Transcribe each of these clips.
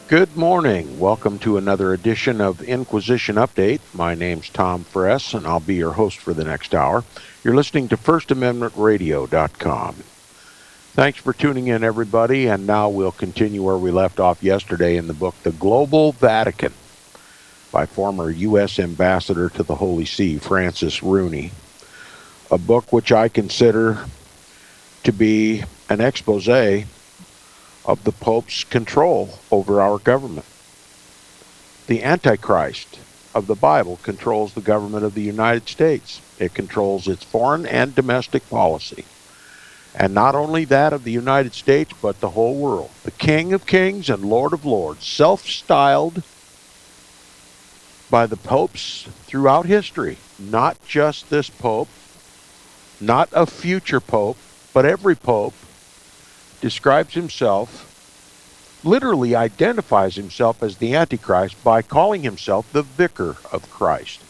Good morning. Welcome to another edition of Inquisition Update. My name's Tom Fress, and I'll be your host for the next hour. You're listening to FirstAmendmentRadio.com. Thanks for tuning in, everybody, and now we'll continue where we left off yesterday in the book The Global Vatican by former U.S. Ambassador to the Holy See, Francis Rooney, a book which I consider to be an expose of the Pope's control over our government. The Antichrist of the Bible controls the government of the United States. It controls its foreign and domestic policy. And not only that of the United States, but the whole world. The King of Kings and Lord of Lords, self-styled by the popes throughout history. Not just this pope, not a future pope, but every pope describes himself, literally identifies himself as the Antichrist by calling himself the Vicar of Christ.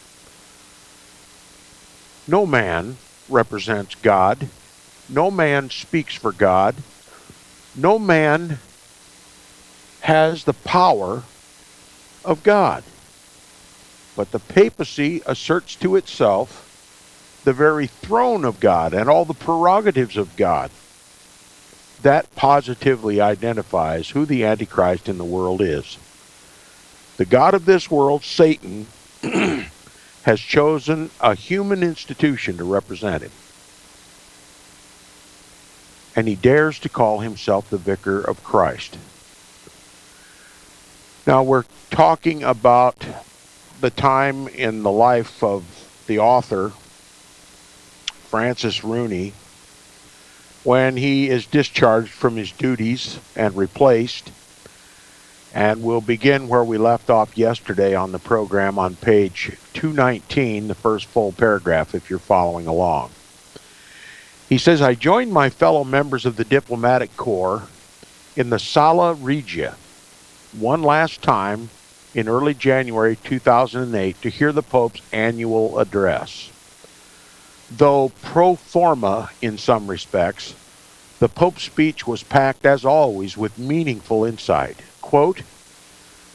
No man represents God. No man speaks for God. No man has the power of God. But the papacy asserts to itself the very throne of God and all the prerogatives of God. That positively identifies who the Antichrist in the world is. The God of this world, Satan, has chosen a human institution to represent him. And he dares to call himself the Vicar of Christ. Now we're talking about the time in the life of the author, Francis Rooney, when he is discharged from his duties and replaced. And we'll begin where we left off yesterday on the program on page 219, the first full paragraph, if you're following along. He says, I joined my fellow members of the diplomatic corps in the Sala Regia one last time in early January 2008 to hear the Pope's annual address. Though pro forma in some respects, the Pope's speech was packed, as always, with meaningful insight. Quote,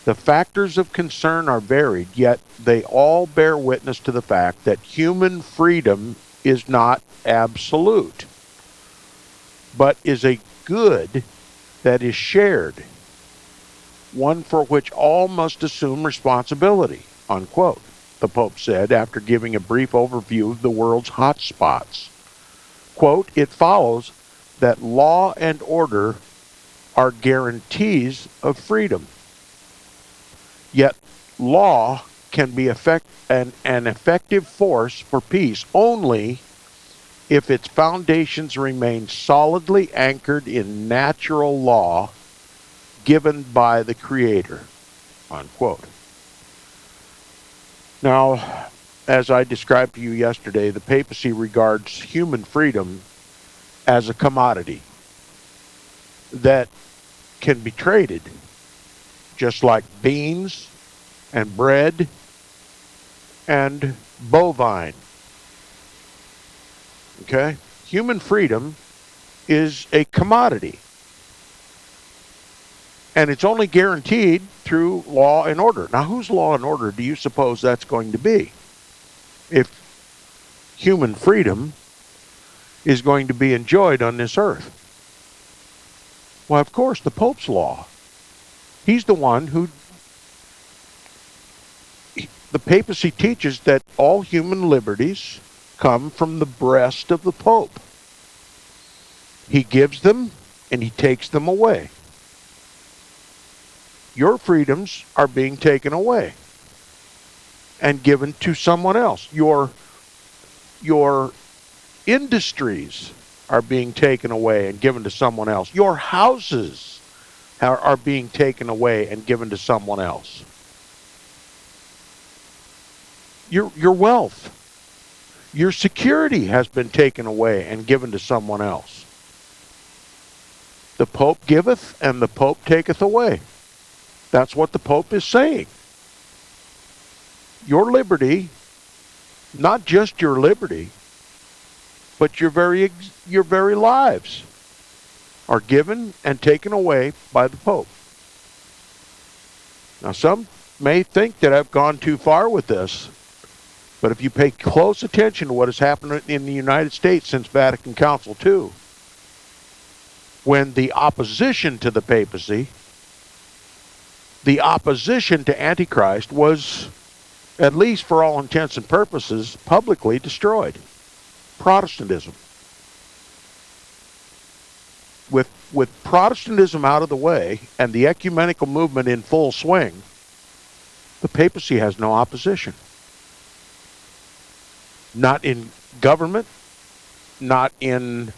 the factors of concern are varied, yet they all bear witness to the fact that human freedom is not absolute, but is a good that is shared, one for which all must assume responsibility, unquote, the Pope said after giving a brief overview of the world's hot spots. Quote, it follows that law and order are guarantees of freedom. Yet law can be an effective force for peace only if its foundations remain solidly anchored in natural law given by the Creator, unquote. Now, as I described to you yesterday, the papacy regards human freedom as a commodity that can be traded, just like beans and bread and bovine. Okay? Human freedom is a commodity. And it's only guaranteed through law and order. Now, whose law and order do you suppose that's going to be? If human freedom is going to be enjoyed on this earth? Well, of course, the Pope's law. He's the one who... The papacy teaches that all human liberties come from the breast of the Pope. He gives them and he takes them away. Your freedoms are being taken away and given to someone else. Your industries are being taken away and given to someone else. Your houses are being taken away and given to someone else. Your wealth, your security has been taken away and given to someone else. The Pope giveth and the Pope taketh away. That's what the Pope is saying. Your liberty, not just your liberty, but your very lives are given and taken away by the Pope. Now, some may think that I've gone too far with this, but if you pay close attention to what has happened in the United States since Vatican Council II, when the opposition to the papacy, the opposition to Antichrist was, at least for all intents and purposes, publicly destroyed. Protestantism. With Protestantism out of the way and the ecumenical movement in full swing, the papacy has no opposition. Not in government, not in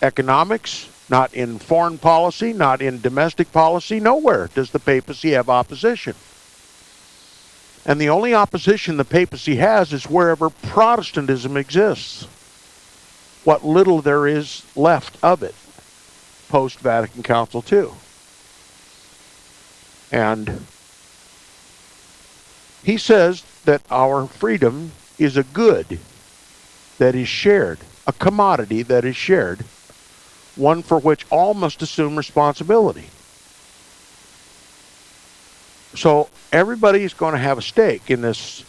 economics, not in foreign policy, not in domestic policy. Nowhere does the papacy have opposition. And the only opposition the papacy has is wherever Protestantism exists. What little there is left of it post-Vatican Council II. And he says that our freedom is a good that is shared, a commodity that is shared, one for which all must assume responsibility. So everybody is going to have a stake in this.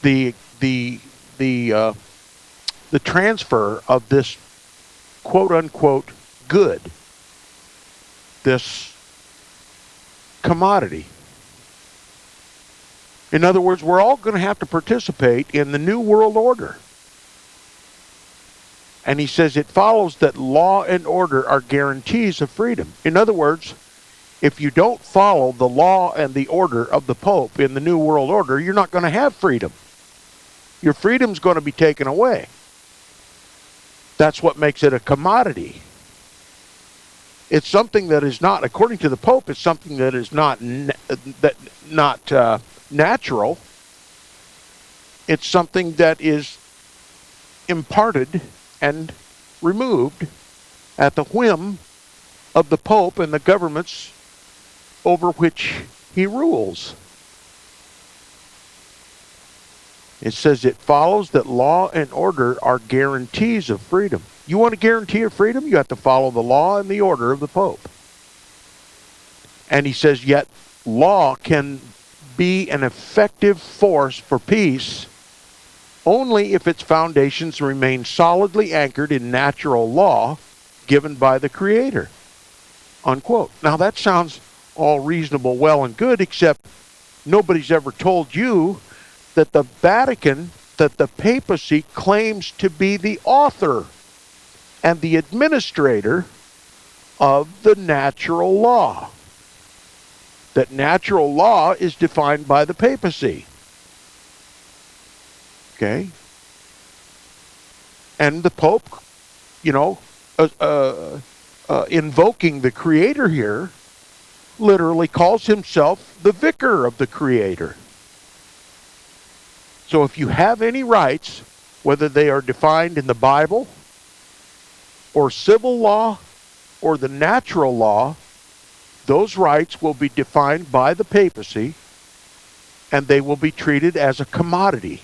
The transfer of this quote-unquote good, this commodity. In other words, we're all going to have to participate in the New World Order. And he says it follows that law and order are guarantees of freedom. In other words, if you don't follow the law and the order of the Pope in the New World Order, you're not going to have freedom. Your freedom's going to be taken away. That's what makes it a commodity. It's something that is not, according to the Pope, it's something that is not natural. It's something that is imparted and removed at the whim of the Pope and the governments over which he rules. It says it follows that law and order are guarantees of freedom. You want a guarantee of freedom? You have to follow the law and the order of the Pope. And he says, yet law can be an effective force for peace only if its foundations remain solidly anchored in natural law given by the Creator. Unquote. Now that sounds all reasonable, well and good, except nobody's ever told you that the Vatican, that the papacy claims to be the author and the administrator of the natural law. That natural law is defined by the papacy. Okay? And the Pope, invoking the Creator here, literally calls himself the vicar of the Creator. So if you have any rights, whether they are defined in the Bible or civil law or the natural law, those rights will be defined by the papacy and they will be treated as a commodity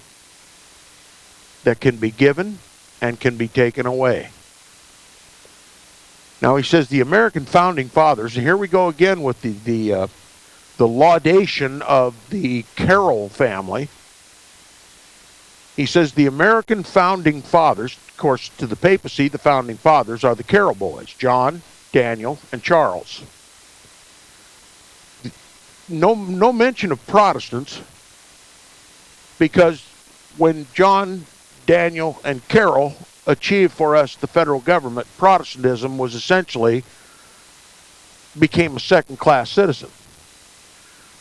that can be given and can be taken away. Now he says the American founding fathers, and here we go again with the laudation of the Carroll family. He says the American founding fathers, of course, to the papacy, the founding fathers are the Carroll boys, John, Daniel, and Charles. No mention of Protestants, because when John, Daniel, and Carroll achieved for us the federal government, Protestantism was essentially became a second-class citizen.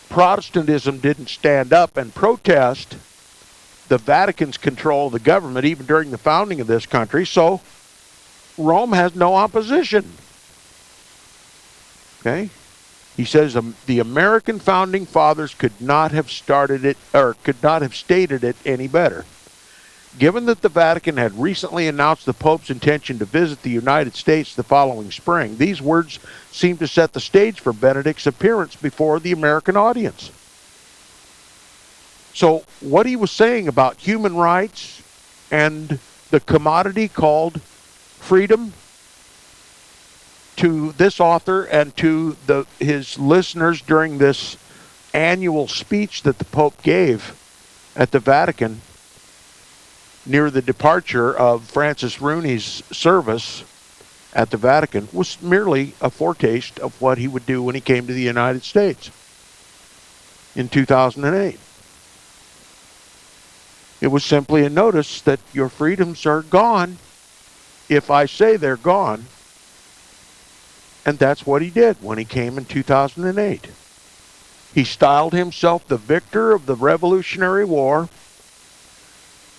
Protestantism didn't stand up and protest the Vatican's control of the government even during the founding of this country, so Rome has no opposition. Okay? He says the American founding fathers could not have started it, or could not have stated it any better. Given that the Vatican had recently announced the Pope's intention to visit the United States the following spring, these words seem to set the stage for Benedict's appearance before the American audience. So what he was saying about human rights and the commodity called freedom, to this author and to his listeners during this annual speech that the Pope gave at the Vatican near the departure of Francis Rooney's service at the Vatican was merely a foretaste of what he would do when he came to the United States in 2008. It was simply a notice that your freedoms are gone if I say they're gone. And that's what he did when he came in 2008. He styled himself the victor of the Revolutionary War,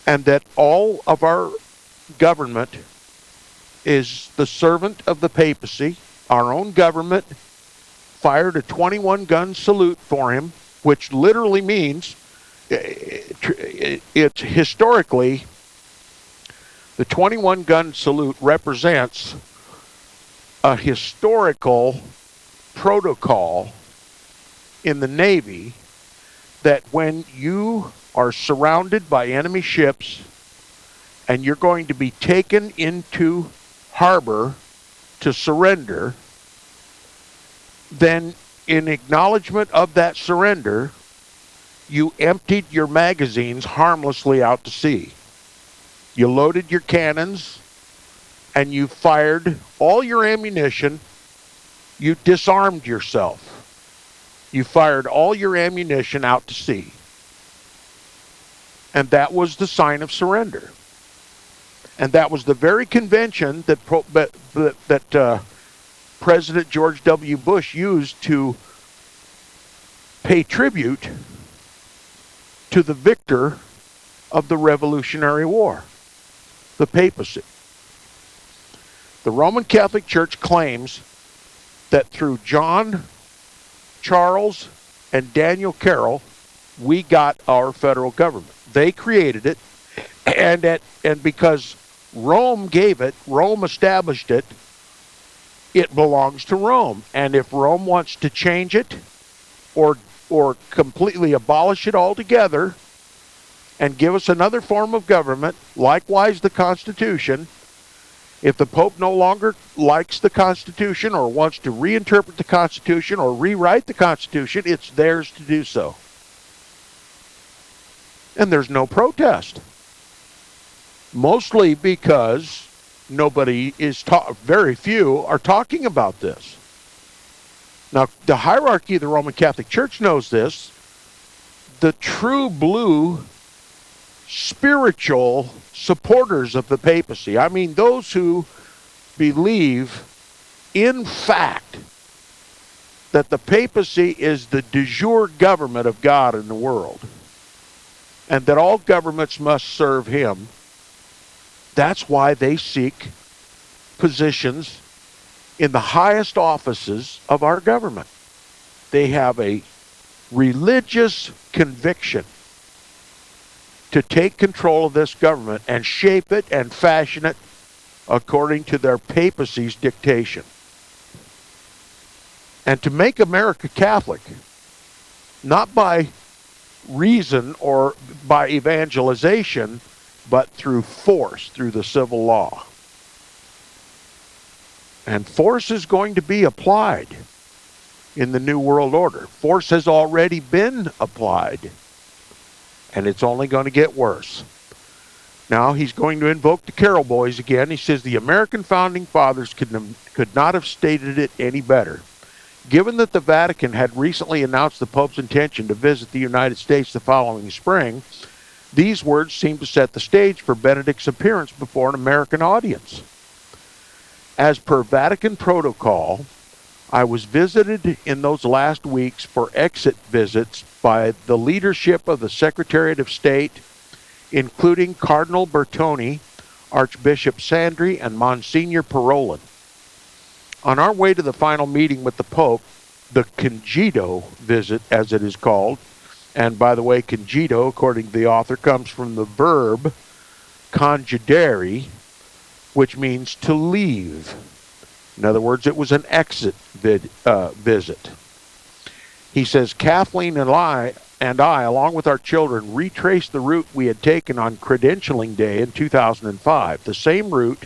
and that all of our government is the servant of the papacy. Our own government fired a 21-gun salute for him, which literally means it's historically, the 21-gun salute represents a historical protocol in the Navy that when you are surrounded by enemy ships and you're going to be taken into harbor to surrender, then in acknowledgement of that surrender, you emptied your magazines harmlessly out to sea. You loaded your cannons and you fired all your ammunition. You disarmed yourself. You fired all your ammunition out to sea. And that was the sign of surrender. And that was the very convention that President George W. Bush used to pay tribute to the victor of the Revolutionary War, the papacy. The Roman Catholic Church claims that through John, Charles, and Daniel Carroll, we got our federal government. They created it, and because Rome gave it, Rome established it, it belongs to Rome. And if Rome wants to change it or completely abolish it altogether and give us another form of government, likewise the Constitution, if the Pope no longer likes the Constitution or wants to reinterpret the Constitution or rewrite the Constitution, it's theirs to do so. And there's no protest. Mostly because very few are talking about this. Now, the hierarchy of the Roman Catholic Church knows this. The true blue spiritual supporters of the papacy, I mean those who believe in fact that the papacy is the de jure government of God in the world and that all governments must serve him, that's why they seek positions in the highest offices of our government. They have a religious conviction to take control of this government and shape it and fashion it according to their papacy's dictation. And to make America Catholic, not by reason or by evangelization, but through force, through the civil law. And force is going to be applied in the New World Order. Force has already been applied, and it's only going to get worse. Now he's going to invoke the Carroll boys again. He says the American founding fathers could not have stated it any better. Given that the Vatican had recently announced the Pope's intention to visit the United States the following spring, these words seem to set the stage for Benedict's appearance before an American audience. As per Vatican protocol, I was visited in those last weeks for exit visits by the leadership of the Secretariat of State, including Cardinal Bertone, Archbishop Sandri, and Monsignor Parolin. On our way to the final meeting with the Pope, the Congito visit, as it is called, and by the way, congito, according to the author, comes from the verb congedere, which means to leave. In other words, it was an exit visit. He says, Kathleen and I, along with our children, retraced the route we had taken on credentialing day in 2005, the same route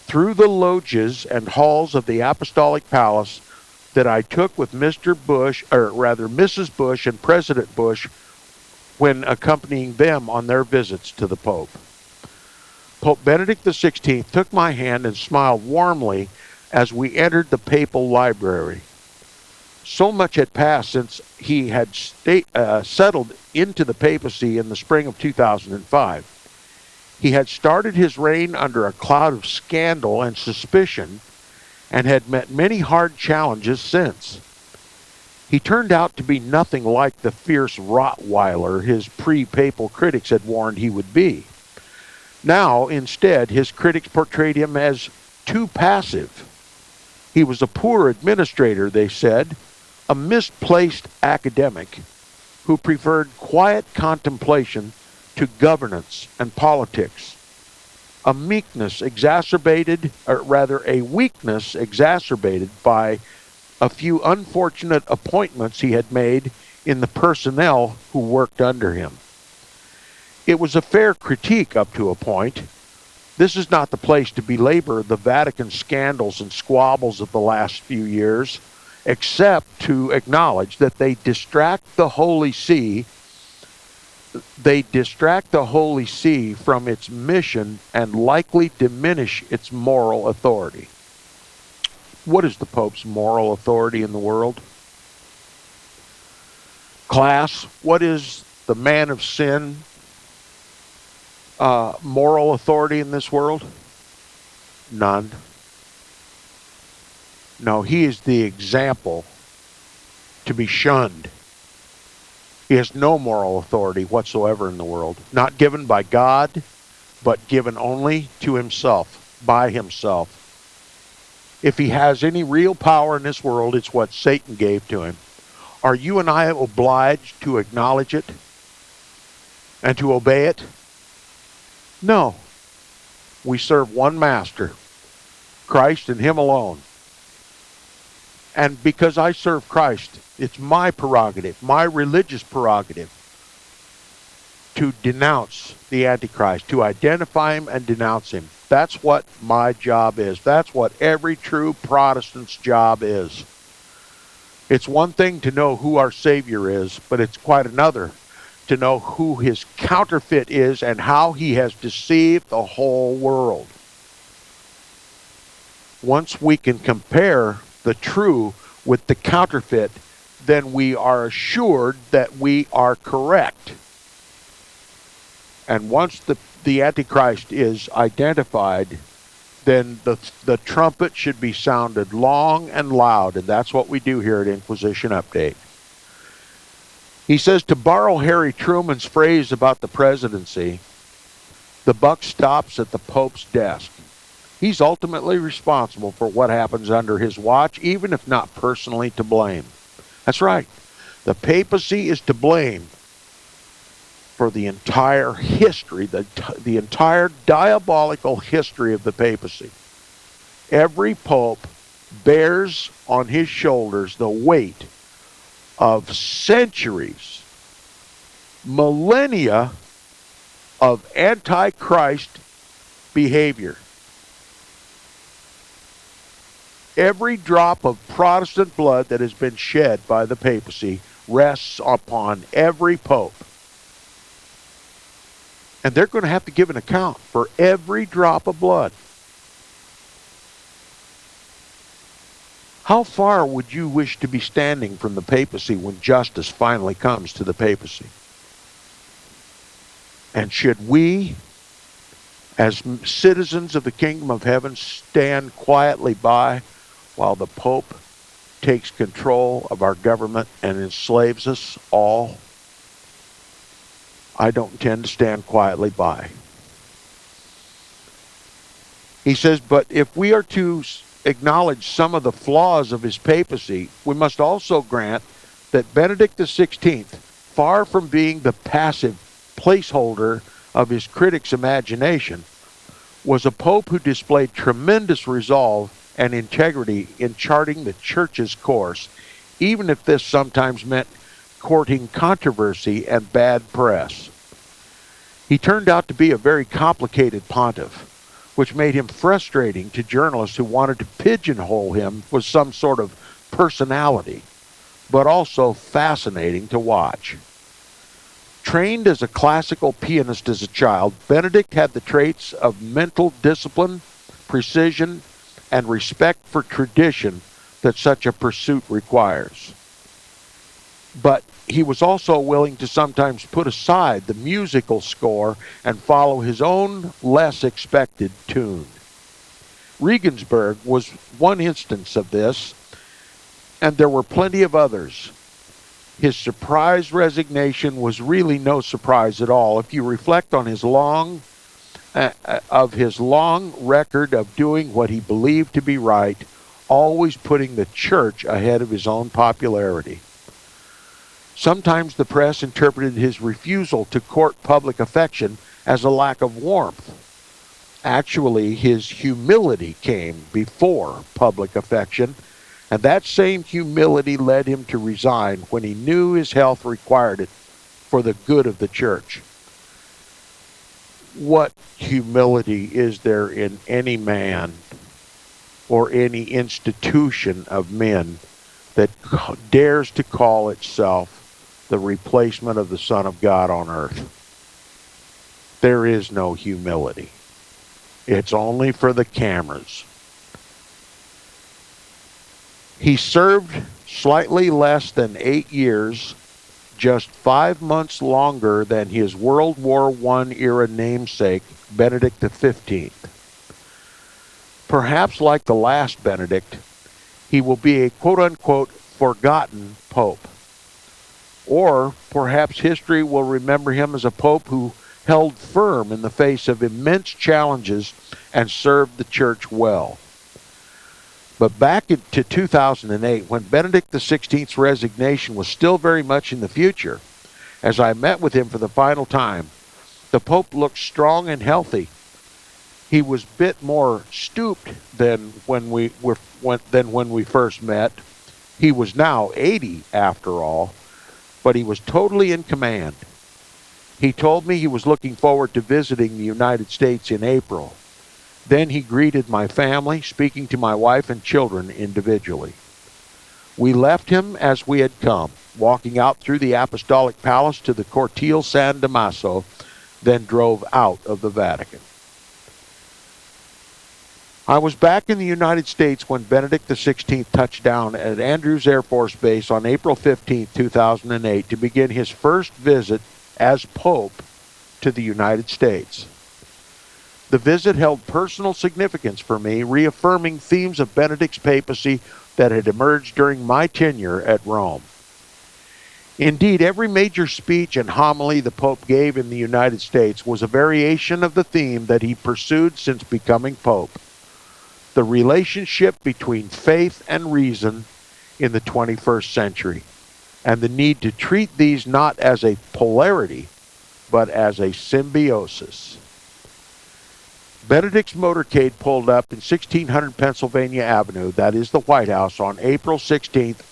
through the loggias and halls of the Apostolic Palace that I took with Mr. Bush, or rather Mrs. Bush and President Bush, when accompanying them on their visits to the Pope. Pope Benedict XVI took my hand and smiled warmly as we entered the papal library. So much had passed since he had settled into the papacy in the spring of 2005. He had started his reign under a cloud of scandal and suspicion and had met many hard challenges since. He turned out to be nothing like the fierce Rottweiler his pre-papal critics had warned he would be. Now, instead, his critics portrayed him as too passive. He was a poor administrator, they said, a misplaced academic who preferred quiet contemplation to governance and politics. A weakness exacerbated by a few unfortunate appointments he had made in the personnel who worked under him. It was a fair critique up to a point. This is not the place to belabor the Vatican scandals and squabbles of the last few years, except to acknowledge that they distract the Holy See from its mission and likely diminish its moral authority. What is the Pope's moral authority in the world? Class, what is the man of sin moral authority in this world? None. No, he is the example to be shunned. He has no moral authority whatsoever in the world. Not given by God, but given only to himself, by himself. If he has any real power in this world, it's what Satan gave to him. Are you and I obliged to acknowledge it and to obey it? No. We serve one master, Christ and him alone. And because I serve Christ, it's my prerogative, my religious prerogative, to denounce the Antichrist, to identify him and denounce him. That's what my job is. That's what every true Protestant's job is. It's one thing to know who our Savior is, but it's quite another to know who his counterfeit is and how he has deceived the whole world. Once we can compare the true with the counterfeit, then we are assured that we are correct. And once the Antichrist is identified, then the trumpet should be sounded long and loud, and that's what we do here at Inquisition Update. He says, to borrow Harry Truman's phrase about the presidency, the buck stops at the Pope's desk. He's ultimately responsible for what happens under his watch, even if not personally to blame. That's right. The papacy is to blame for the entire history, the entire diabolical history of the papacy. Every pope bears on his shoulders the weight of centuries, millennia of antichrist behavior. Every drop of Protestant blood that has been shed by the papacy rests upon every pope. And they're going to have to give an account for every drop of blood. How far would you wish to be standing from the papacy when justice finally comes to the papacy? And should we, as citizens of the kingdom of heaven, stand quietly by while the Pope takes control of our government and enslaves us all? I don't intend to stand quietly by. He says, but if we are to acknowledge some of the flaws of his papacy, we must also grant that Benedict XVI, far from being the passive placeholder of his critics' imagination, was a pope who displayed tremendous resolve and integrity in charting the church's course, even if this sometimes meant courting controversy and bad press. He turned out to be a very complicated pontiff, which made him frustrating to journalists who wanted to pigeonhole him with some sort of personality, but also fascinating to watch. Trained as a classical pianist as a child, Benedict had the traits of mental discipline, precision, and respect for tradition that such a pursuit requires. But he was also willing to sometimes put aside the musical score and follow his own less expected tune. Regensburg was one instance of this, and there were plenty of others. His surprise resignation was really no surprise at all if you reflect on his long record of doing what he believed to be right, always putting the church ahead of his own popularity. Sometimes the press interpreted his refusal to court public affection as a lack of warmth. Actually, his humility came before public affection, and that same humility led him to resign when he knew his health required it for the good of the church. What humility is there in any man or any institution of men that dares to call itself the replacement of the Son of God on earth? There is no humility. It's only for the cameras. He served slightly less than 8 years, just 5 months longer than his World War I era namesake, Benedict XV. Perhaps like the last Benedict, he will be a quote-unquote forgotten pope. Or perhaps history will remember him as a pope who held firm in the face of immense challenges and served the church well. But back into 2008, when Benedict XVI's resignation was still very much in the future, as I met with him for the final time, the Pope looked strong and healthy. He was a bit more stooped than when we first met. He was now 80 after all, but he was totally in command. He told me he was looking forward to visiting the United States in April. Then he greeted my family, speaking to my wife and children individually. We left him as we had come, walking out through the Apostolic Palace to the Cortile San Damaso, then drove out of the Vatican. I was back in the United States when Benedict XVI touched down at Andrews Air Force Base on April 15, 2008, to begin his first visit as Pope to the United States. The visit held personal significance for me, reaffirming themes of Benedict's papacy that had emerged during my tenure at Rome. Indeed, every major speech and homily the Pope gave in the United States was a variation of the theme that he pursued since becoming Pope: the relationship between faith and reason in the 21st century, and the need to treat these not as a polarity, but as a symbiosis. Benedict's motorcade pulled up in 1600 Pennsylvania Avenue, that is the White House, on April 16th,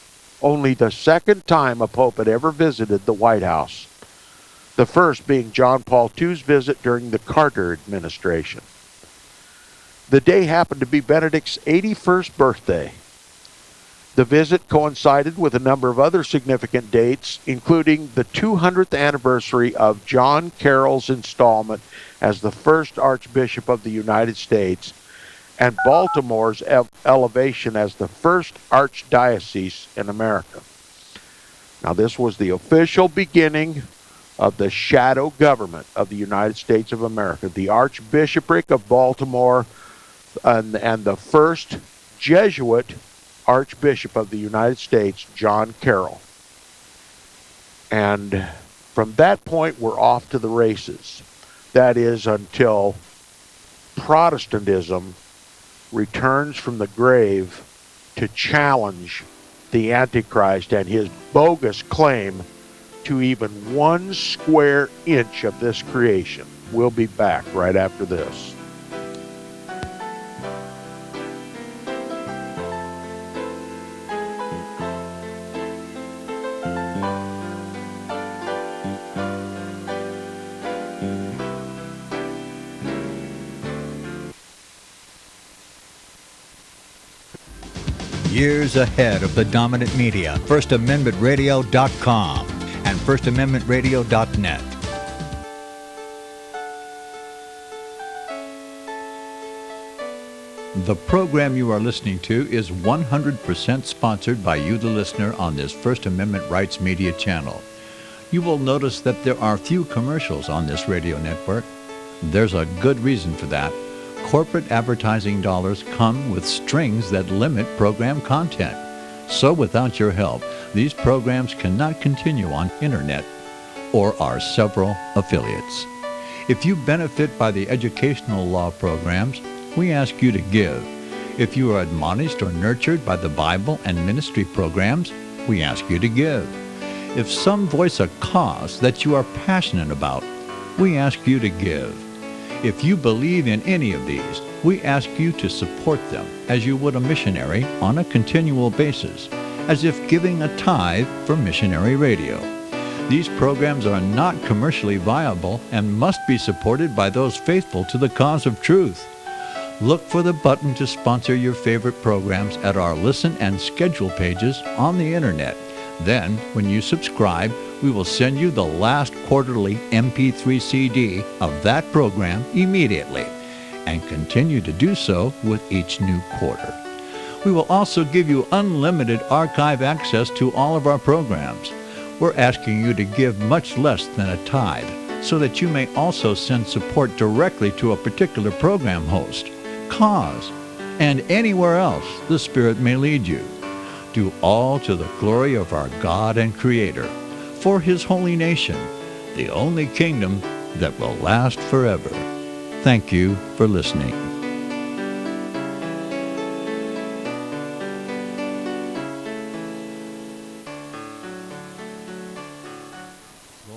only the second time a pope had ever visited the White House, the first being John Paul II's visit during the Carter administration. The day happened to be Benedict's 81st birthday. The visit coincided with a number of other significant dates, including the 200th anniversary of John Carroll's installment as the first Archbishop of the United States and Baltimore's elevation as the first archdiocese in America. Now, this was the official beginning of the shadow government of the United States of America, the Archbishopric of Baltimore, and the first Jesuit Archbishop of the United States, John Carroll. And from that point, we're off to the races. That is, until Protestantism returns from the grave to challenge the Antichrist and his bogus claim to even 1 square inch of this creation. We'll be back right after this. years ahead of the dominant media. FirstAmendmentRadio.com and FirstAmendmentRadio.net. The program you are listening to is 100% sponsored by you, the listener, on this First Amendment Rights Media channel. You will notice that there are few commercials on this radio network. There's a good reason for that. Corporate advertising dollars come with strings that limit program content. So without your help, these programs cannot continue on internet or our several affiliates. If you benefit by the educational law programs, we ask you to give. If you are admonished or nurtured by the Bible and ministry programs, we ask you to give. If some voice a cause that you are passionate about, we ask you to give. If you believe in any of these, we ask you to support them as you would a missionary on a continual basis, as if giving a tithe for missionary radio. These programs are not commercially viable and must be supported by those faithful to the cause of truth. Look for the button to sponsor your favorite programs at our listen and schedule pages on the internet. Then, when you subscribe, we will send you the last quarterly MP3 CD of that program immediately, and continue to do so with each new quarter. We will also give you unlimited archive access to all of our programs. We're asking you to give much less than a tithe, so that you may also send support directly to a particular program host, cause, and anywhere else the Spirit may lead you. Do all to the glory of our God and Creator, for His holy nation, the only kingdom that will last forever. Thank you for listening.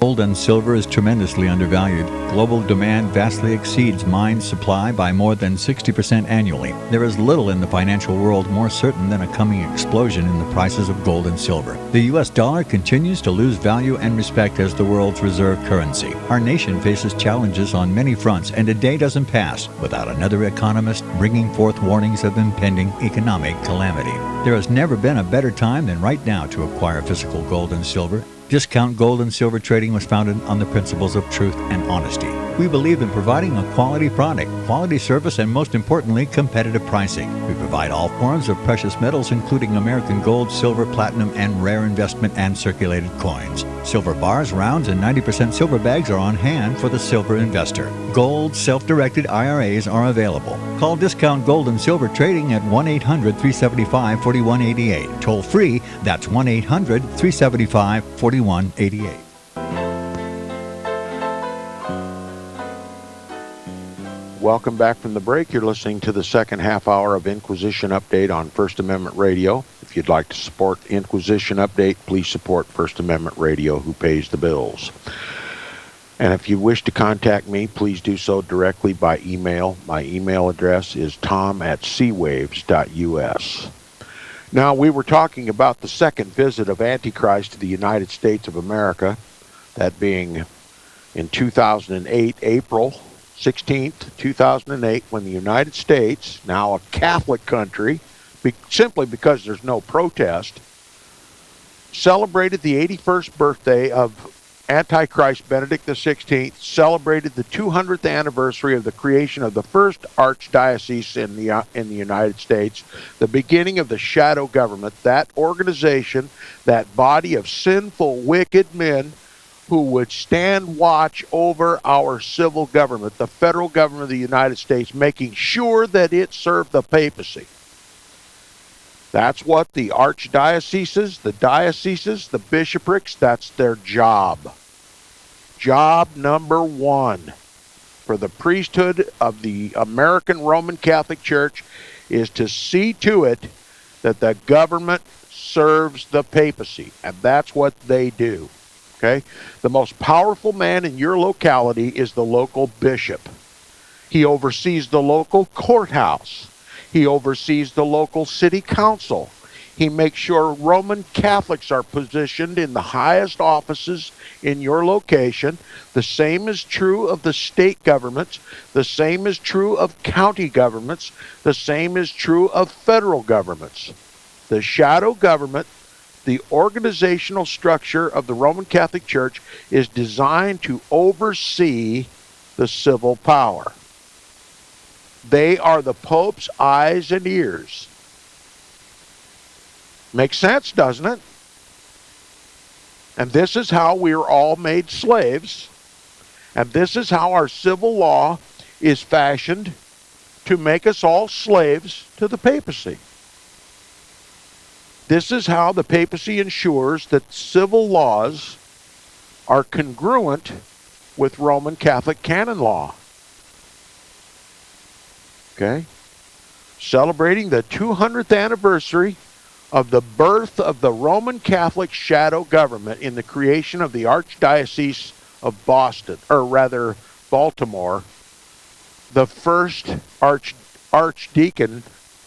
Gold and silver is tremendously undervalued. Global demand vastly exceeds mine supply by more than 60% annually. There is little in the financial world more certain than a coming explosion in the prices of gold and silver. The U.S. dollar continues to lose value and respect as the world's reserve currency. Our nation faces challenges on many fronts, and a day doesn't pass without another economist bringing forth warnings of impending economic calamity. There has never been a better time than right now to acquire physical gold and silver. Discount Gold and Silver Trading was founded on the principles of truth and honesty. We believe in providing a quality product, quality service, and most importantly, competitive pricing. We provide all forms of precious metals, including American gold, silver, platinum, and rare investment and circulated coins. Silver bars, rounds, and 90% silver bags are on hand for the silver investor. Gold self-directed IRAs are available. Call Discount Gold and Silver Trading at 1-800-375-4188. Toll free, that's 1-800-375-4188. Welcome back from the break. You're listening to the second half hour of Inquisition Update on First Amendment Radio. If you'd like to support Inquisition Update, please support First Amendment Radio, who pays the bills. And if you wish to contact me, please do so directly by email. My email address is tom@seawaves.us. Now, we were talking about the second visit of Antichrist to the United States of America, that being in 2008, April 16th, 2008, when the United States, now a Catholic country, simply because there's no protest, celebrated the 81st birthday of Antichrist Benedict XVI, celebrated the 200th anniversary of the creation of the first archdiocese in the United States, the beginning of the shadow government, that organization, that body of sinful, wicked men who would stand watch over our civil government, the federal government of the United States, making sure that it served the papacy. That's what the archdioceses, the dioceses, the bishoprics, that's their job. Job number one for the priesthood of the American Roman Catholic Church is to see to it that the government serves the papacy, and that's what they do. Okay? The most powerful man in your locality is the local bishop. He oversees the local courthouse. He oversees the local city council. He makes sure Roman Catholics are positioned in the highest offices in your location. The same is true of the state governments. The same is true of county governments. The same is true of federal governments. The shadow government, the organizational structure of the Roman Catholic Church, is designed to oversee the civil power. They are the Pope's eyes and ears. Makes sense, doesn't it? And this is how we are all made slaves. And this is how our civil law is fashioned to make us all slaves to the papacy. This is how the papacy ensures that civil laws are congruent with Roman Catholic canon law. Okay? Celebrating the 200th anniversary of the birth of the Roman Catholic shadow government in the creation of the Archdiocese of Baltimore, the first archdeacon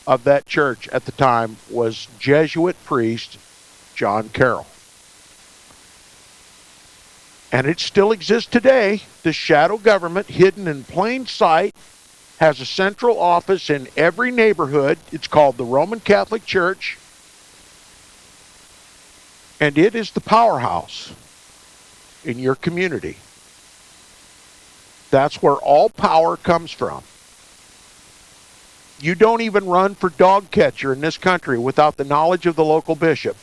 of that church at the time was Jesuit priest John Carroll. And it still exists today. The shadow government, hidden in plain sight, has a central office in every neighborhood. It's called the Roman Catholic Church. And it is the powerhouse in your community. That's where all power comes from. You don't even run for dog catcher in this country without the knowledge of the local bishop.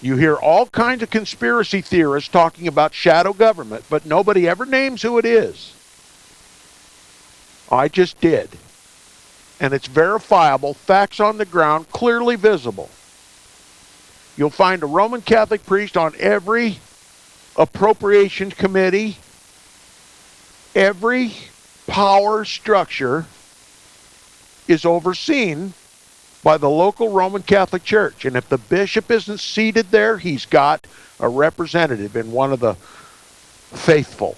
You hear all kinds of conspiracy theorists talking about shadow government, but nobody ever names who it is. I just did. And it's verifiable, facts on the ground, clearly visible. You'll find a Roman Catholic priest on every appropriations committee, every power structure is overseen by the local Roman Catholic Church. And if the bishop isn't seated there, he's got a representative in one of the faithful.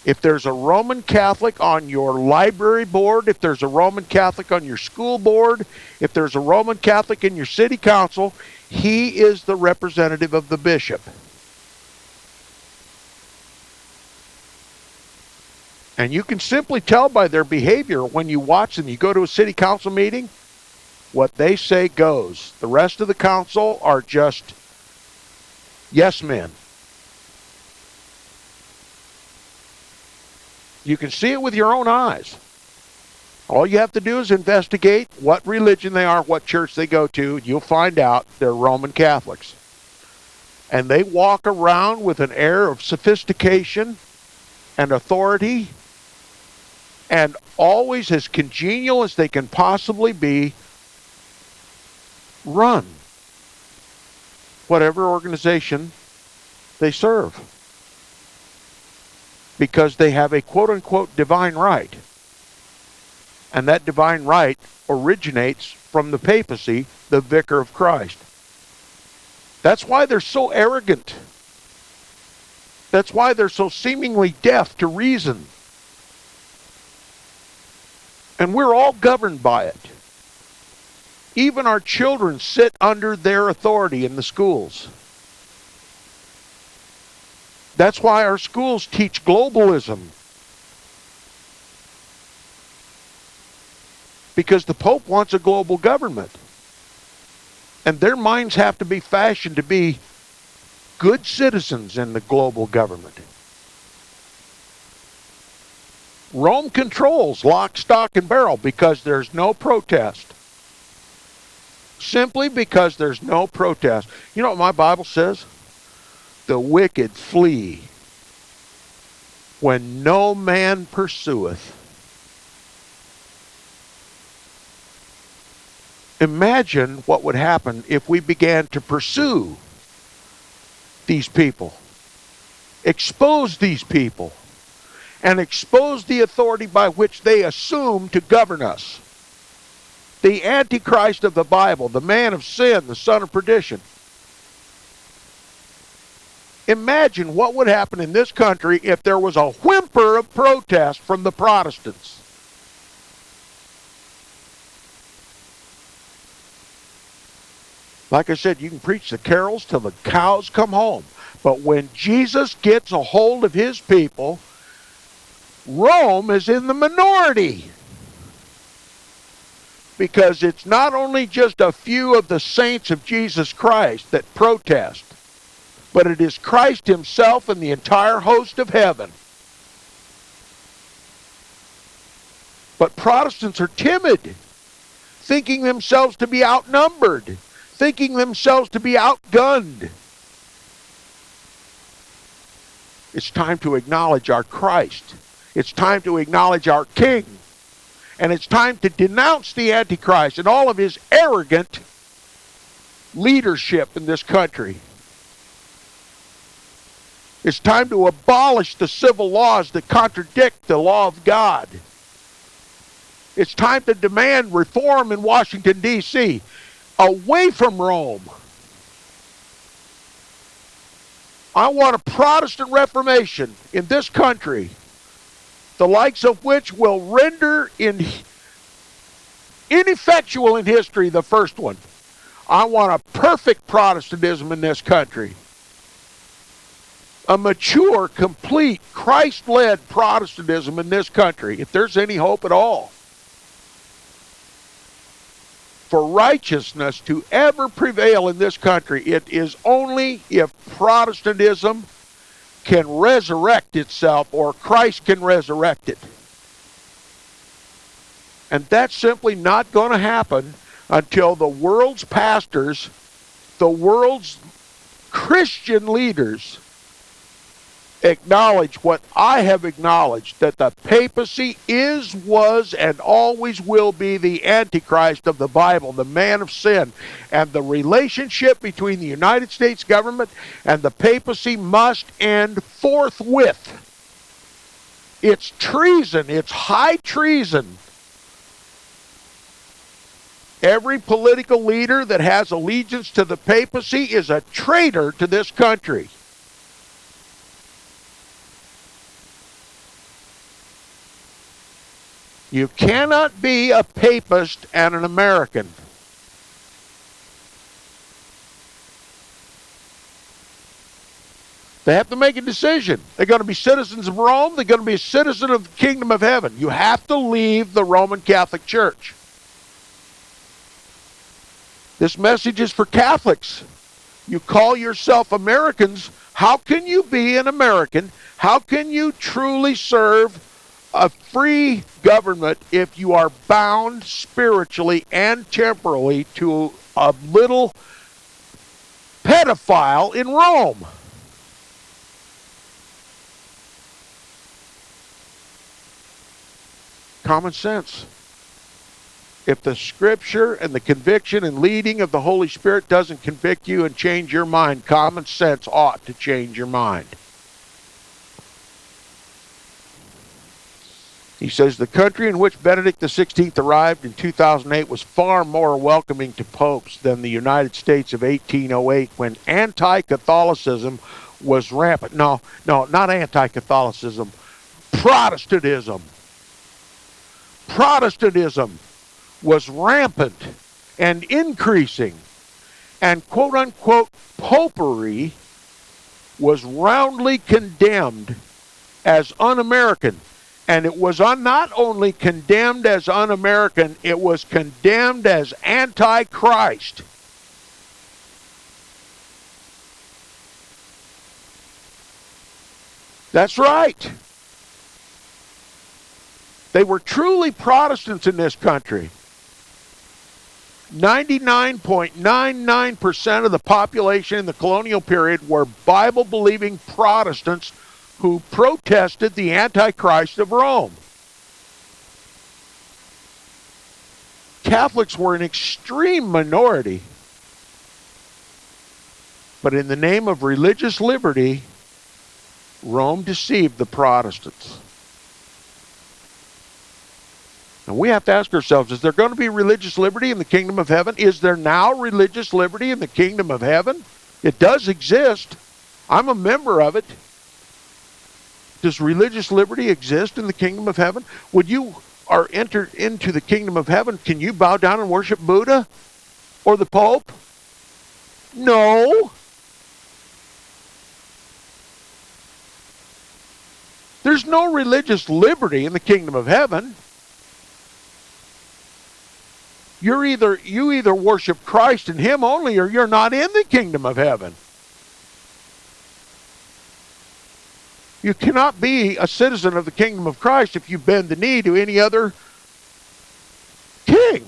If there's a Roman Catholic on your library board, if there's a Roman Catholic on your school board, if there's a Roman Catholic in your city council, he is the representative of the bishop. And you can simply tell by their behavior when you watch them. You go to a city council meeting, what they say goes. The rest of the council are just yes men. You can see it with your own eyes. All you have to do is investigate what religion they are, what church they go to. You'll find out they're Roman Catholics. And they walk around with an air of sophistication and authority, and always as congenial as they can possibly be, run whatever organization they serve. Because they have a quote-unquote divine right. And that divine right originates from the papacy, the vicar of Christ. That's why they're so arrogant. That's why they're so seemingly deaf to reason. And we're all governed by it. Even our children sit under their authority in the schools. That's why our schools teach globalism. Because the Pope wants a global government. And their minds have to be fashioned to be good citizens in the global government. Rome controls lock, stock, and barrel because there's no protest. Simply because there's no protest. You know what my Bible says? The wicked flee when no man pursueth. Imagine what would happen if we began to pursue these people, expose these people, and expose the authority by which they assume to govern us. The Antichrist of the Bible, the man of sin, the son of perdition. Imagine what would happen in this country if there was a whimper of protest from the Protestants. Like I said, you can preach the carols till the cows come home. But when Jesus gets a hold of his people, Rome is in the minority, because it's not only just a few of the saints of Jesus Christ that protest, but it is Christ himself and the entire host of heaven. But Protestants are timid, thinking themselves to be outnumbered, thinking themselves to be outgunned. It's time to acknowledge our Christ. It's time to acknowledge our King. And it's time to denounce the Antichrist and all of his arrogant leadership in this country. It's time to abolish the civil laws that contradict the law of God. It's time to demand reform in Washington, D.C., away from Rome. I want a Protestant Reformation in this country, the likes of which will render ineffectual in history the first one. I want a perfect Protestantism in this country. A mature, complete, Christ-led Protestantism in this country, if there's any hope at all. For righteousness to ever prevail in this country, it is only if Protestantism can resurrect itself, or Christ can resurrect it. And that's simply not going to happen until the world's pastors, the world's Christian leaders, acknowledge what I have acknowledged, that the papacy is, was, and always will be the Antichrist of the Bible, the man of sin, and the relationship between the United States government and the papacy must end forthwith. It's treason. It's high treason. Every political leader that has allegiance to the papacy is a traitor to this country. You cannot be a papist and an American. They have to make a decision. They're going to be citizens of Rome. They're going to be a citizen of the kingdom of heaven. You have to leave the Roman Catholic Church. This message is for Catholics. You call yourself Americans. How can you be an American? How can you truly serve a free government if you are bound spiritually and temporally to a little pedophile in Rome? Common sense. If the Scripture and the conviction and leading of the Holy Spirit doesn't convict you and change your mind, common sense ought to change your mind. He says the country in which Benedict XVI arrived in 2008 was far more welcoming to popes than the United States of 1808, when anti-Catholicism was rampant. No, not anti-Catholicism. Protestantism. Protestantism was rampant and increasing. And quote-unquote popery was roundly condemned as un-American. And it was not only condemned as un-American, it was condemned as anti-Christ. That's right. They were truly Protestants in this country. 99.99% of the population in the colonial period were Bible-believing Protestants who protested the Antichrist of Rome. Catholics were an extreme minority. But in the name of religious liberty, Rome deceived the Protestants. And we have to ask ourselves, is there going to be religious liberty in the kingdom of heaven? Is there now religious liberty in the kingdom of heaven? It does exist. I'm a member of it. Does religious liberty exist in the kingdom of heaven? When you are entered into the kingdom of heaven, can you bow down and worship Buddha or the Pope? No. There's no religious liberty in the kingdom of heaven. You either worship Christ and him only, or you're not in the kingdom of heaven. You cannot be a citizen of the kingdom of Christ if you bend the knee to any other king.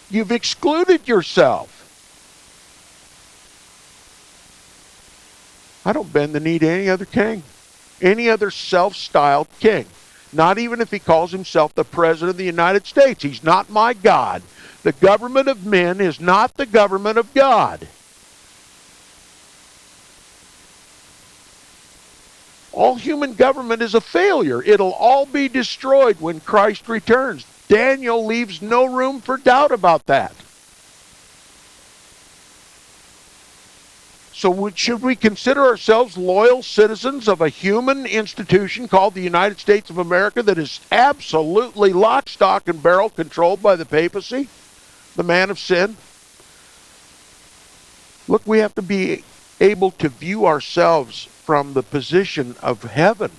You've excluded yourself. I don't bend the knee to any other king, any other self-styled king. Not even if he calls himself the President of the United States. He's not my God. The government of men is not the government of God. All human government is a failure. It'll all be destroyed when Christ returns. Daniel leaves no room for doubt about that. So should we consider ourselves loyal citizens of a human institution called the United States of America that is absolutely lock, stock, and barrel controlled by the papacy, the man of sin? Look, we have to be able to view ourselves from the position of heaven.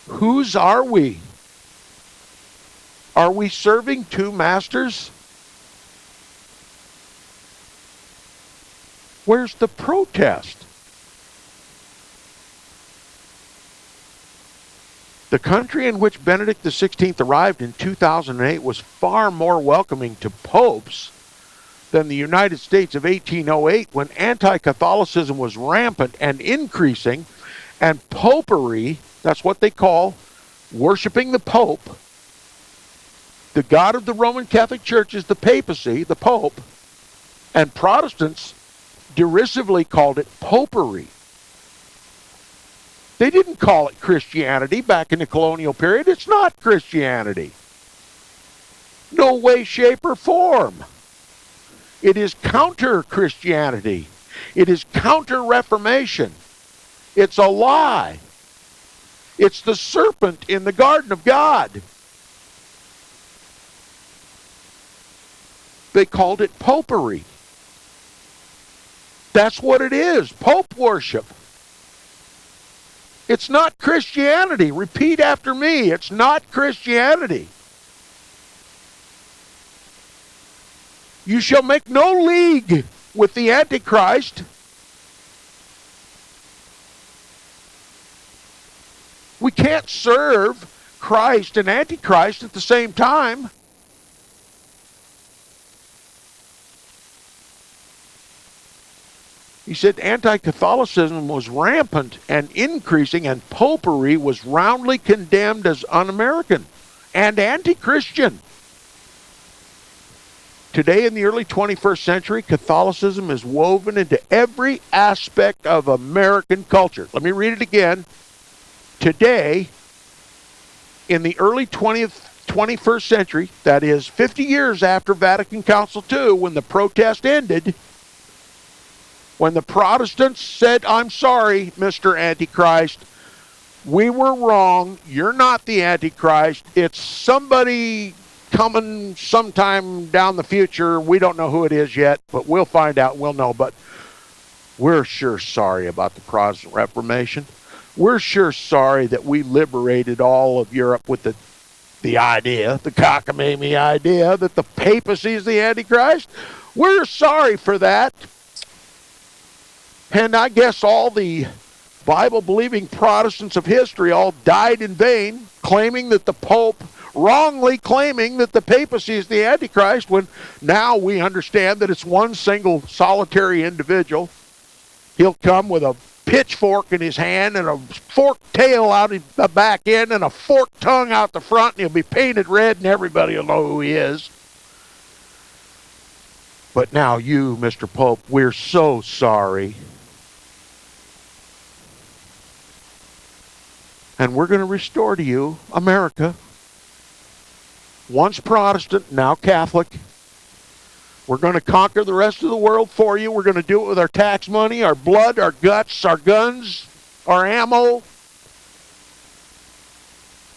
Whose are we? Are we serving two masters? Where's the protest? The country in which Benedict XVI arrived in 2008 was far more welcoming to popes than the United States of 1808, when anti-Catholicism was rampant and increasing, and popery, that's what they call worshiping the Pope. The God of the Roman Catholic Church is the papacy, the Pope, and Protestants derisively called it popery. They didn't call it Christianity back in the colonial period. It's not Christianity. No way, shape, or form. It is counter-Christianity. It is counter-Reformation. It's a lie. It's the serpent in the garden of God. They called it popery. That's what it is, Pope worship. It's not Christianity. Repeat after me. It's not Christianity. You shall make no league with the Antichrist. We can't serve Christ and Antichrist at the same time. He said anti-Catholicism was rampant and increasing, and popery was roundly condemned as un-American and anti-Christian. Today, in the early 21st century, Catholicism is woven into every aspect of American culture. Let me read it again. Today, in the early 21st century, that is 50 years after Vatican Council II, when the protest ended, when the Protestants said, I'm sorry, Mr. Antichrist, we were wrong, you're not the Antichrist, it's somebody coming sometime down the future, we don't know who it is yet, but we'll find out, we'll know, but we're sure sorry about the Protestant Reformation. We're sure sorry that we liberated all of Europe with the idea, the cockamamie idea, that the papacy is the Antichrist. We're sorry for that. And I guess all the Bible-believing Protestants of history all died in vain, claiming that the Pope, wrongly claiming that the papacy is the Antichrist, when now we understand that it's one single solitary individual. He'll come with a pitchfork in his hand and a forked tail out the back end and a forked tongue out the front, and he'll be painted red, and everybody will know who he is. But now you, Mr. Pope, we're so sorry. And we're going to restore to you America. Once Protestant, now Catholic. We're going to conquer the rest of the world for you. We're going to do it with our tax money, our blood, our guts, our guns, our ammo.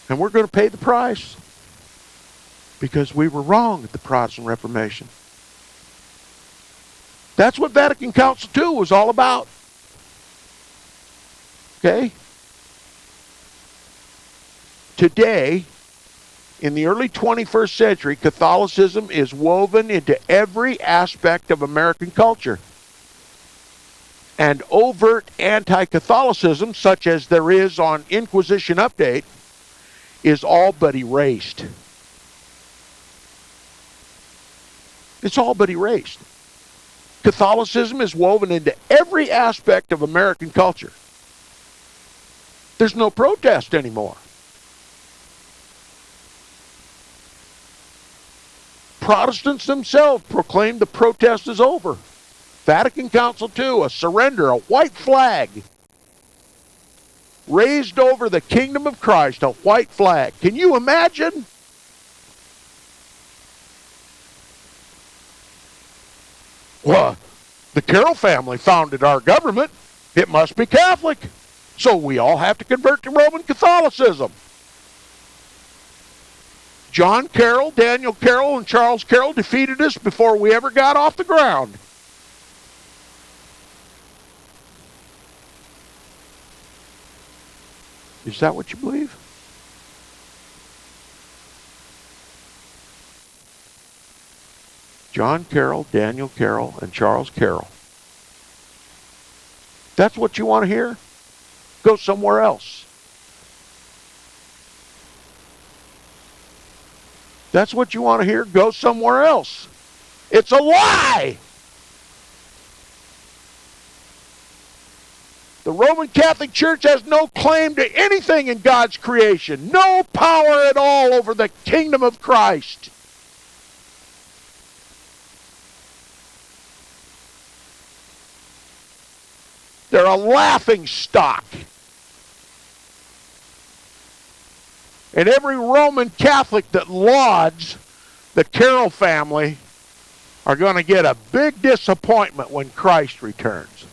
And we're going to pay the price. Because we were wrong at the Protestant Reformation. That's what Vatican Council II was all about. Okay? Today, in the early 21st century, Catholicism is woven into every aspect of American culture. And overt anti-Catholicism, such as there is on Inquisition Update, is all but erased. It's all but erased. Catholicism is woven into every aspect of American culture. There's no protest anymore. Protestants themselves proclaimed the protest is over. Vatican Council II, a surrender, a white flag raised over the kingdom of Christ, a white flag. Can you imagine? Well, the Carroll family founded our government. It must be Catholic. So we all have to convert to Roman Catholicism. John Carroll, Daniel Carroll, and Charles Carroll defeated us before we ever got off the ground. Is that what you believe? John Carroll, Daniel Carroll, and Charles Carroll. That's what you want to hear? Go somewhere else. That's what you want to hear? Go somewhere else. It's a lie! The Roman Catholic Church has no claim to anything in God's creation. No power at all over the kingdom of Christ. They're a laughing stock. And every Roman Catholic that lauds the Carroll family are going to get a big disappointment when Christ returns.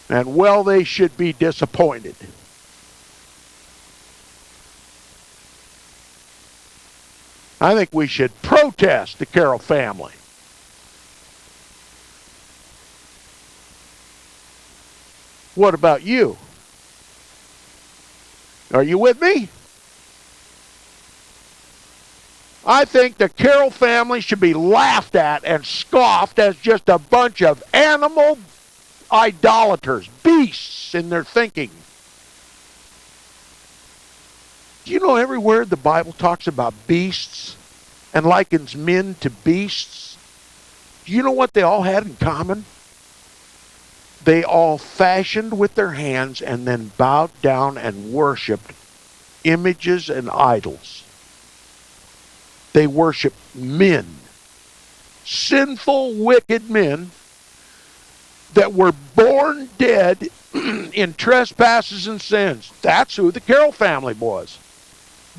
And well, they should be disappointed. I think we should protest the Carroll family. What about you? Are you with me? I think the Carroll family should be laughed at and scoffed as just a bunch of animal idolaters, beasts in their thinking. Do you know everywhere the Bible talks about beasts and likens men to beasts? Do you know what they all had in common? They all fashioned with their hands and then bowed down and worshipped images and idols. They worshiped men, sinful, wicked men that were born dead in trespasses and sins. That's who the Carroll family was.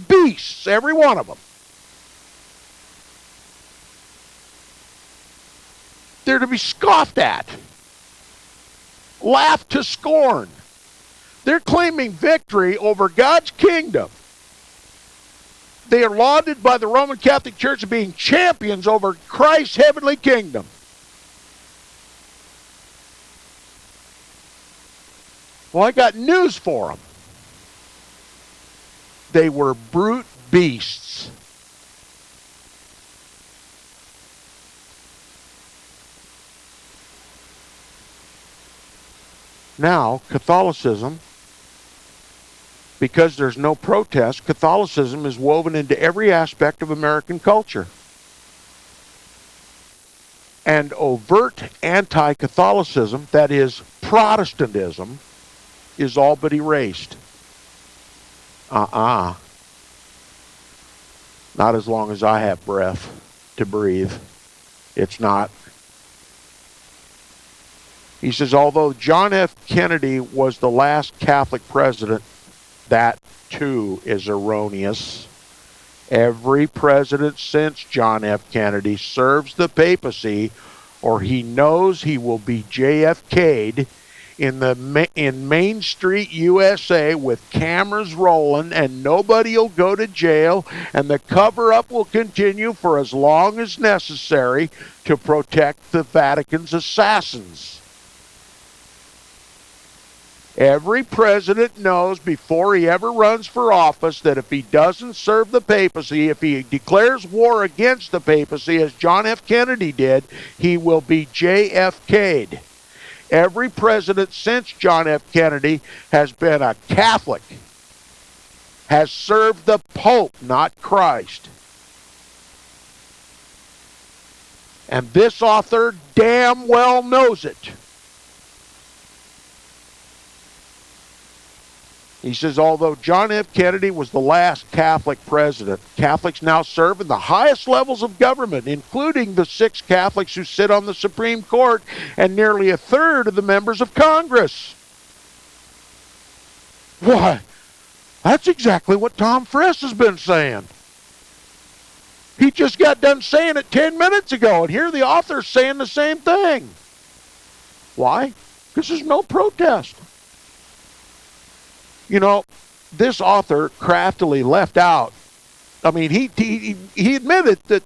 Beasts, every one of them. They're to be scoffed at. Laughed to scorn. They're claiming victory over God's kingdom. They are lauded by the Roman Catholic Church as being champions over Christ's heavenly kingdom. Well, I got news for them. They were brute beasts. Now, Catholicism, because there's no protest, Catholicism is woven into every aspect of American culture. And overt anti-Catholicism, that is Protestantism, is all but erased. Not as long as I have breath to breathe. It's not. He says, although John F. Kennedy was the last Catholic president, that too is erroneous. Every president since John F. Kennedy serves the papacy, or he knows he will be JFK'd in Main Street, USA, with cameras rolling, and nobody will go to jail, and the cover-up will continue for as long as necessary to protect the Vatican's assassins. Every president knows before he ever runs for office that if he doesn't serve the papacy, if he declares war against the papacy, as John F. Kennedy did, he will be JFK'd. Every president since John F. Kennedy has been a Catholic, has served the Pope, not Christ. And this author damn well knows it. He says, although John F. Kennedy was the last Catholic president, Catholics now serve in the highest levels of government, including the 6 Catholics who sit on the Supreme Court and nearly a third of the members of Congress. Why, that's exactly what Tom Friess has been saying. He just got done saying it 10 minutes ago, and here the author's saying the same thing. Why? Because there's no protest. You know, this author craftily left out. I mean, he admitted that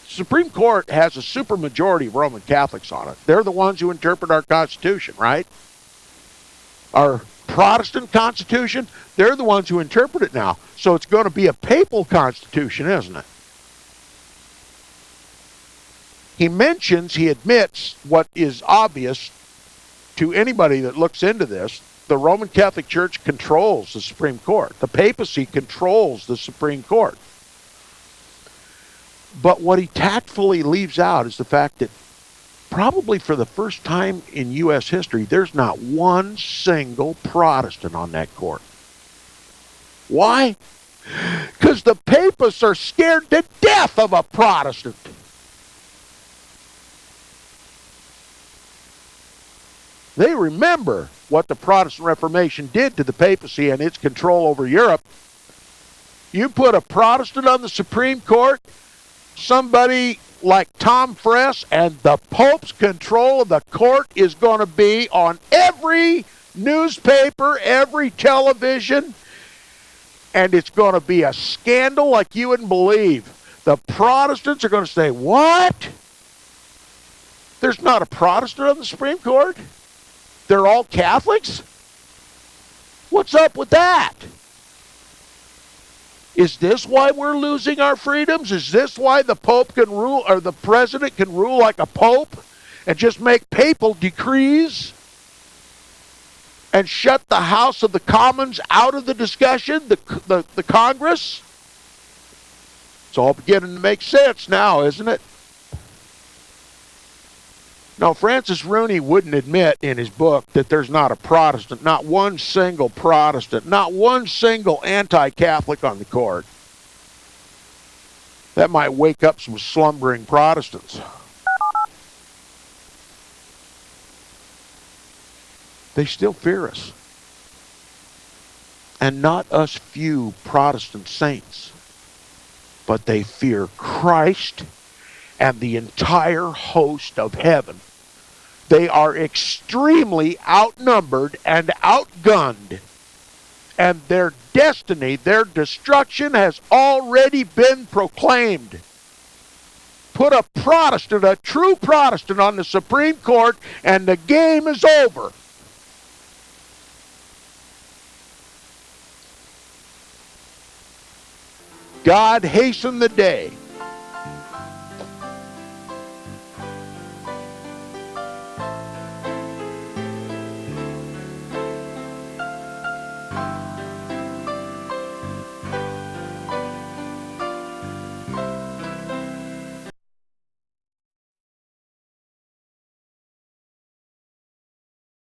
Supreme Court has a supermajority of Roman Catholics on it. They're the ones who interpret our Constitution, right? Our Protestant Constitution, they're the ones who interpret it now. So it's going to be a papal constitution, isn't it? He admits what is obvious to anybody that looks into this. The Roman Catholic Church controls the Supreme Court. The papacy controls the Supreme Court. But what he tactfully leaves out is the fact that probably for the first time in U.S. history, there's not one single Protestant on that court. Why? Because the papists are scared to death of a Protestant. They remember what the Protestant Reformation did to the papacy and its control over Europe. You put a Protestant on the Supreme Court, somebody like Tom Friess, and the Pope's control of the court is going to be on every newspaper, every television, and it's going to be a scandal like you wouldn't believe. The Protestants are going to say, what? There's not a Protestant on the Supreme Court? They're all Catholics? What's up with that? Is this why we're losing our freedoms? Is this why the Pope can rule, or the president can rule like a pope and just make papal decrees and shut the House of the Commons out of the discussion, the Congress? It's all beginning to make sense now, isn't it? No, Francis Rooney wouldn't admit in his book that there's not a Protestant, not one single Protestant, not one single anti-Catholic on the court. That might wake up some slumbering Protestants. They still fear us. And not us few Protestant saints, but they fear Christ and the entire host of heaven. They are extremely outnumbered and outgunned, and their destiny, their destruction has already been proclaimed. Put a Protestant, a true Protestant, on the Supreme Court, and the game is over. God hasten the day